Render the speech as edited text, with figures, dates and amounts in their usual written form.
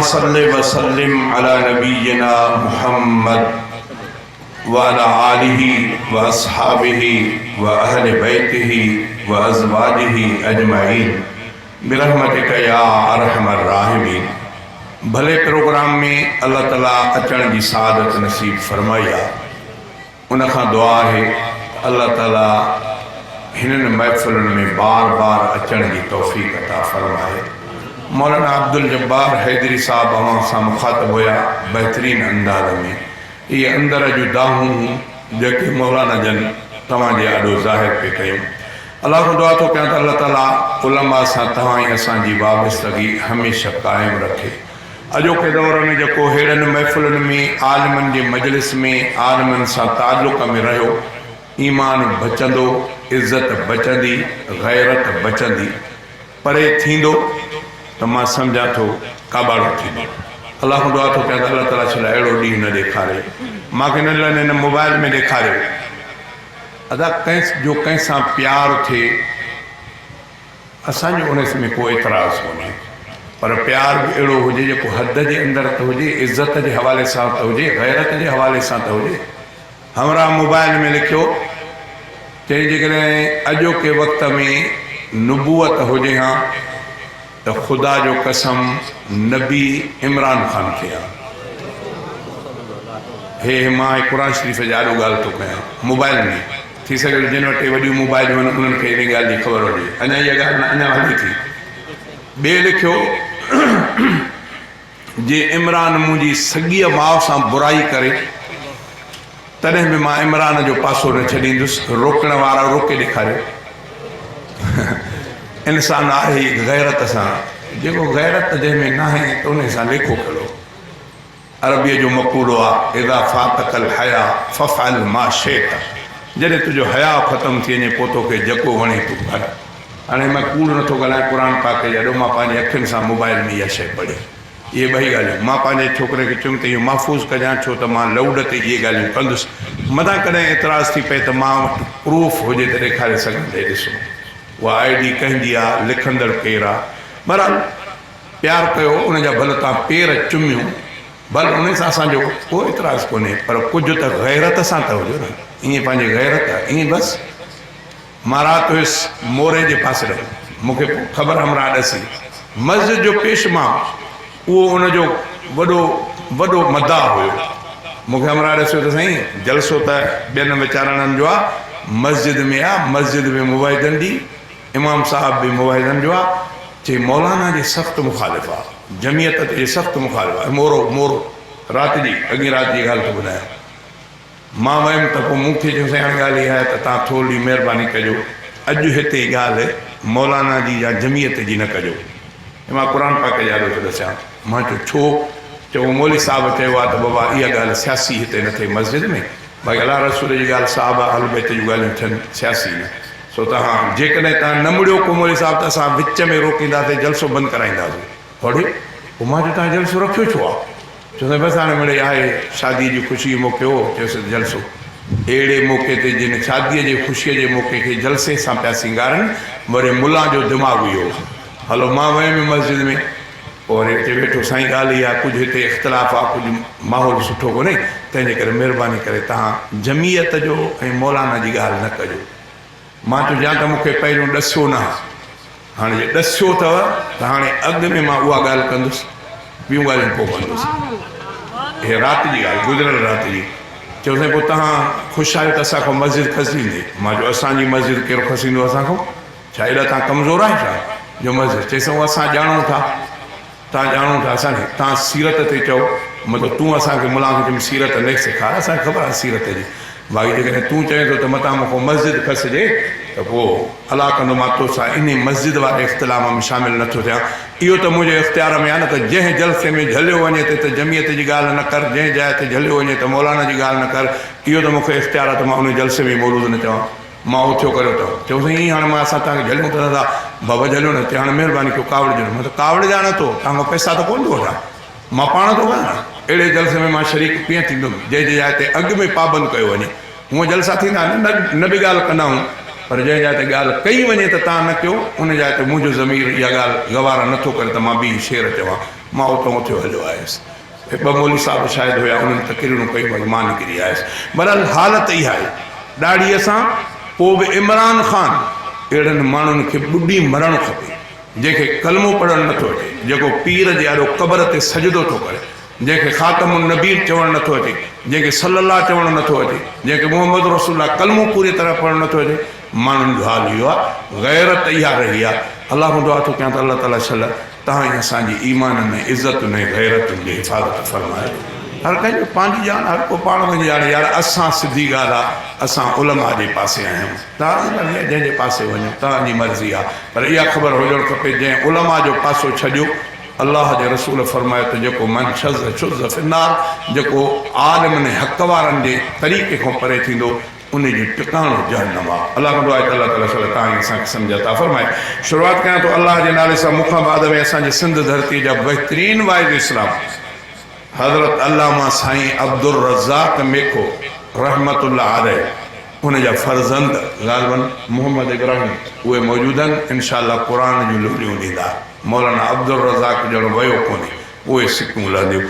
सल्लि व सल्लिम अला नबीना मुहम्मद व अला आलिहि व अस्हाबिहि व अहले बैतिहि व अज़वाजिहि अजमाइन बिरहमतिक या अरहमर राहिमीन। भले प्रोग्राम में अल्लाह ताला अचण जी सादत नसीब फरमाई आहे। उन खां दुआ है अल्लाह ताला हिननि महफ़िलुनि में बार बार अचण जी तौफ़ीक़ अता फरमाए। मौलाना अब्दुल जब्बार हैदरी साहब अवां सां मुखातब हुया बहितरीन अंदाज़ में। ये अंदर जो दाहूं जेके मौलाना जन तव्हांजे आॾो ज़ाहिर पे कयूं। अल्लाह को दुआ थो कयां त अल्लाह ताला उलमा सां तव्हां ऐं असांजी वाबस्तगी हमेशह क़ाइमु रखे। अॼोके दौर में जेको अहिड़नि महफ़िलुनि में आलिमनि जे मजलिस में आलिमनि सां ताल्लुक़ में रहियो, ईमान बचंदो, इज़त बचंदी, गैरत बचंदी। परे थींदो त मां सम्झां थो काबाड़ो थींदो। अल्लाह को दुआ थो कयां त अल्लाह ताला छा अहिड़ो ॾींहुं न ॾेखारे। मूंखे हिन मोबाइल में ॾेखारियो अदा कंहिं सां प्यार थिए असांजो उन में कोई एतिराज़ कोन्हे, पर प्यार बि अहिड़ो हुजे जेको हद जे अंदरि त हुजे, इज़त जे हवाले सां त हुजे, गैरत जे हवाले सां त हुजे। हमरा मोबाइल में लिखियो चई जेकॾहिं अॼोके वक़्त में नुबूअत हुजे हा त ख़ुदा जो कसम नबी इमरान ख़ान खे आहे। हे मां क़ुरान शरीफ़ जा ॾाढो ॻाल्हि थो कयां मोबाइल में। थी सघे जिन वटि वॾियूं मोबाइल आहिनि उन्हनि खे इन ॻाल्हि जी ख़बर हुजे। अञा इहा ॻाल्हि न अञा हले थी। ॿिए लिखियो जे इमरान मुंहिंजी सॻीअ माउ सां बुराई करे तॾहिं बि मां इमरान जो पासो न छॾींदुसि। रोकण वारा रोके ॾेखारियो। इंसान आहे गैरत सां, जेको गैरत जंहिंमें न आहे त उन सां लेखो कहिड़ो। अरबीअ जो मक़ूलो आहे इज़ा फातकल हया फफ़अल मा शिअत। जॾहिं तुंहिंजो हया ख़तमु थी वञे पोइ तोखे जेको वणे तूं कर। हाणे मां कूड़ नथो ॻाल्हायां क़ुर पाक ॼाॾो मां पंहिंजे अखियुनि सां मोबाइल में इहा शइ पढ़ी। इहे ॿई ॻाल्हियूं मां पंहिंजे छोकिरे खे चयुमि त इहो महफ़ूज़ कजां, छो त मां लौड ते इहे ॻाल्हियूं कंदुसि। मथां कॾहिं एतिराज़ थी पए त मां वटि प्रूफ हुजे त ॾेखारे सघंदे ॾिसो उहा ID कंहिंजी आहे, लिखंदड़ केरु आहे। बहरहाल प्यार कयो, उनजा भले तव्हां पेर चुमियो, भले उन सां असांजो कोई एतिराज़ कोन्हे, पर कुझु त गैरत सां त हुजे न। ईअं पंहिंजी गैरत ईअं बसि। मां राति हुयुसि मोरे जे पासे रहियो, मूंखे ख़बर हमरा ॾसी मस्जिद जो पेशमा उहो उनजो वॾो मदाह हुयो। मूंखे हमरा ॾसियो त साईं जलसो त ॿियनि वीचारनि जो आहे, मस्जिद में आहे, मस्जिद में मुवाहिदनि जी इमाम साहब बि मुवाहिदनि जो आहे। चई मौलाना जे सख़्तु मुखालिफ़ आहे, जमियत जे सख़्तु मुखालिफ़ आहे। मोरो राति जी अॻी राति जी ॻाल्हि थो ॿुधायां। मां वियुमि त पोइ मूंखे चयो साईं हाणे ॻाल्हि इहा आहे त तव्हां थोरी महिरबानी कजो, अॼु हिते ॻाल्हि मौलाना जी या जमियत जी न कजो। मां क़ुर पाक ॼाॾो थो ॾसां। मां चयो छो? चयो मौली साहब चयो आहे त बाबा इहा ॻाल्हि सियासी हिते न थिए मस्जिद में। भई अलाह रसूल जी ॻाल्हि साहब आहे, अहल बैत जूं ॻाल्हियूं थियनि, सियासी न। सो तव्हां जेकॾहिं तव्हां न मुड़ियो को मौली साहब त असां विच में रोकींदासीं, जलसो बंदि कराईंदासीं। थोरी पोइ मां चयो तव्हां जलसो रखियो छो आहे? चयो बसि हाणे मिड़े आहे शादी जी ख़ुशी मौक़े हो, चयोसि जलसो। अहिड़े मौक़े ते जिन शादीअ जे ख़ुशीअ जे मौक़े खे जलसे सां पिया सिंगारनि, वरी मुला जो दिमाग़ु इहो। हलो मां वियुमि मस्जिद में, और हिते वेठो साईं ॻाल्हि इहा कुझु हिते इख़्तिलाफ़ आहे, कुझु माहौल सुठो कोन्हे, तंहिंजे करे महिरबानी करे तव्हां जमियत जो ऐं मौलाना जी ॻाल्हि न कजो। मां चयो या त मूंखे पहिरियों ॾसियो न, हाणे जे ॾसियो अथव त हाणे अॻु में मां उहा ॻाल्हि कंदुसि, ॿियूं ॻाल्हियूं पोइ कंदुसि। हे राति जी ॻाल्हि, गुज़िरियल राति जी। चयो साईं पोइ तव्हां ख़ुशि आहियो त असांखां मस्जिद खसींदी? मां चयो असांजी मस्जिद कहिड़ो खसींदो असांखां? छा हेॾा तव्हां कमज़ोर आहियो छा जो मस्जिद? चइसि असां ॼाणूं था, तव्हां ॼाणूं था असांखे, तव्हां सीरत ते चओ, मतिलबु तूं असांखे मुला खे चई सीरत न सेखार, असांखे ख़बर आहे सीरत जी। भाई जेकॾहिं तूं चए थो त मतां मूंखां मस्जिद खसिजे त पोइ अलाह कंदो मां तोसां इन मस्जिद वारे इख़्तिलाफ़ में शामिलु नथो थियां। इहो त मुंहिंजे इख़्तियार में आहे न, त जंहिं जलसे में झलियो वञे त जमियत जी ॻाल्हि न कर, जंहिं जाइ ते झलियो वञे त मौलाना जी ॻाल्हि न कर। इहो त मूंखे इख़्तियार आहे त मां उन जलसे में मौजूद न चवां। मां उथियो करियो अथव, चयो साईं ईअं हाणे मां असां तव्हांखे झलियूं त नथा, बाबा झलियो न, हाणे महिरबानी कयो कावड़ ॾिनो। मां त कावड़ ॼाणा थो, तव्हांखां पैसा त कोन थो वठां, मां पाण थो ॻाल्हायां। अहिड़े जलसे में मां शरीक कीअं थींदुमि जंहिं जाइ ते अॻु में पाबंद कयो वञे। हूअं जलसा थींदा न बि ॻाल्हि कंदा आहियूं, पर जंहिं जाइ ते ॻाल्हि कई वञे त तव्हां न कयो, उन जाइ ते मुंहिंजो ज़मीर इहा ॻाल्हि गवारा नथो करे त मां ॿी शेर चवां। मां उतां उते हलियो आयुसि। ॿ मौलवी साहिब शायदि हुया, उन्हनि तकरीरूं कई वरी मां निकिरी आयुसि। बहरहाल हालत इहा आहे ॾाढीअ सां। पोइ बि इमरान ख़ान अहिड़नि माण्हुनि खे ॿुॾी मरणु खपे जंहिंखे कलमो पढ़णु नथो अचे, जेको पीर जे आॾो क़बर ते सजदो थो करे, जंहिंखे ख़ातमुन नबीर चवणु नथो अचे, जंहिंखे सल्लल्लाहु चवणु नथो अचे, जंहिंखे मोहम्मद रसूलुल्लाह कलमो पूरी तरह पढ़णु नथो अचे। माण्हुनि जो हाल इहो आहे, गैरत इहा रही आहे। अलाह मुंहिंजो दुआ थो कयां त अलाह ताला छल तव्हां असांजी ईमान में इज़त में गैरतुनि जी हिफ़ाज़त फरमाए। हर कंहिंजो पंहिंजी ॼाण, हर को पाण में ॼाणे। यार असां सिधी ॻाल्हि आहे, असां उलमा जे पासे आहियूं, तव्हांजी मर्ज़ी आहे जंहिंजे पासे वञो, तव्हांजी मर्ज़ी आहे। पर इहा ख़बर हुजणु खपे जंहिं उलमा जो पासो छॾियो, अल्लाह जे रसूल फरमायो त जेको मन शुज़ फिन्नार, जेको आलिमनि हक़ वारनि जे तरीक़े खां परे थींदो उनजो टिकाणो जहन्नम आहे। अल्लाह खां दुआ आहे त अल्लाह ताला तव्हांखे असांखे सम्झ अता फरमाए। शुरूआति कयां थो अल्लाह जे नाले सां। मूंखां बाद में असांजे सिंध धरती जा बहितरीन वाइद इस्लाम हज़रत अल्लामा साईं अब्दुल रज़ाक मेखो रहमतुल्लाह अलैह, उनजा फर्ज़ंद ग़ालिबन मोहम्मद इब्राहिम उहे मौजूद आहिनि। इंशाअल्लाह क़ुरान जूं लुलियूं ॾींदा। मौलाना अब्दुल रज़ाक ॼण वियो कोन्हे, उहे सिकूं लहंदियूं।